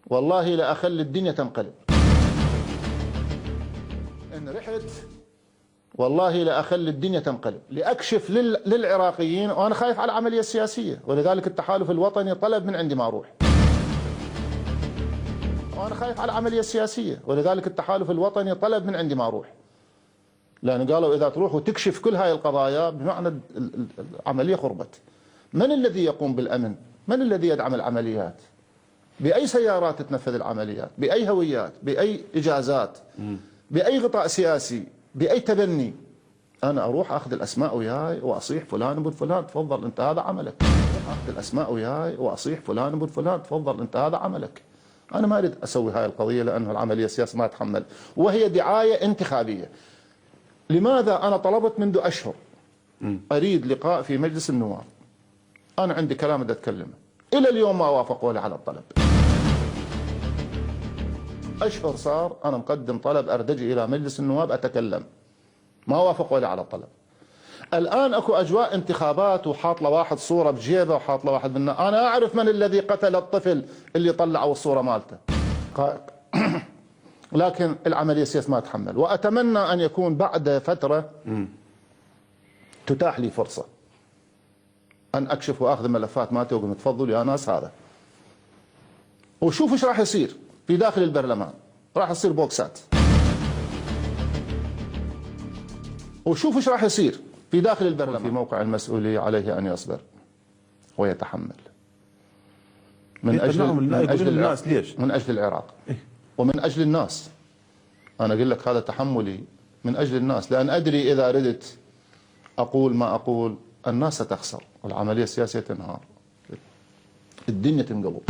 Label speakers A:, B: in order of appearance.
A: والله لأخلي الدنيا تنقلب. إن رحت والله لأخلي الدنيا تنقلب لأكشف للعراقيين، وأنا خايف على العملية السياسية، ولذلك التحالف الوطني طلب من عندي ما أروح. وأنا خايف على العملية السياسية، ولذلك التحالف الوطني طلب من عندي ما أروح. لأن قالوا إذا تروح وتكشف كل هاي القضايا بمعنى العملية خربت. من الذي يقوم بالأمن؟ من الذي يدعم العمليات؟ بأي سيارات تتنفذ العمليات؟ بأي هويات؟ بأي إجازات؟ بأي غطاء سياسي؟ بأي تبني؟ أنا أروح أخذ الأسماء وياي وأصيح فلان ابن فلان تفضل أنت هذا عملك. أخذ الأسماء وياي وأصيح فلان ابن فلان تفضل أنت هذا عملك. أنا ما أريد أسوي هاي القضية لأنه العملية السياسية ما تحمل، وهي دعاية انتخابية. لماذا أنا طلبت منذ أشهر أريد لقاء في مجلس النواب؟ أنا عندي كلام بدي أتكلمه، إلى اليوم ما وافقوا لي على الطلب. أشهر صار أنا مقدم طلب أردجي إلى مجلس النواب أتكلم، ما وافقوا لي على الطلب. الآن أكو أجواء انتخابات وحاط له واحد صورة بجيبه وحاط له واحد منا، أنا أعرف من الذي قتل الطفل اللي طلعوا الصورة مالته. لكن العملية السياسية ما تحمل، وأتمنى أن يكون بعد فترة تتاح لي فرصة أن أكشف وأخذ الملفات مالتي وأقول تفضلوا يا ناس هذا، وشوف إيش راح يصير في داخل البرلمان. راح يصير بوكسات، وشوف إيش راح يصير في داخل البرلمان. في موقع المسؤولية عليه أن يصبر ويتحمل من أجل
B: الناس. ليش؟
A: من أجل العراق ومن أجل الناس. أنا أقول لك هذا تحملي من أجل الناس، لأن أدري إذا ردت أقول ما أقول الناس ستخسر والعملية السياسية تنهار، الدنيا تنقلب.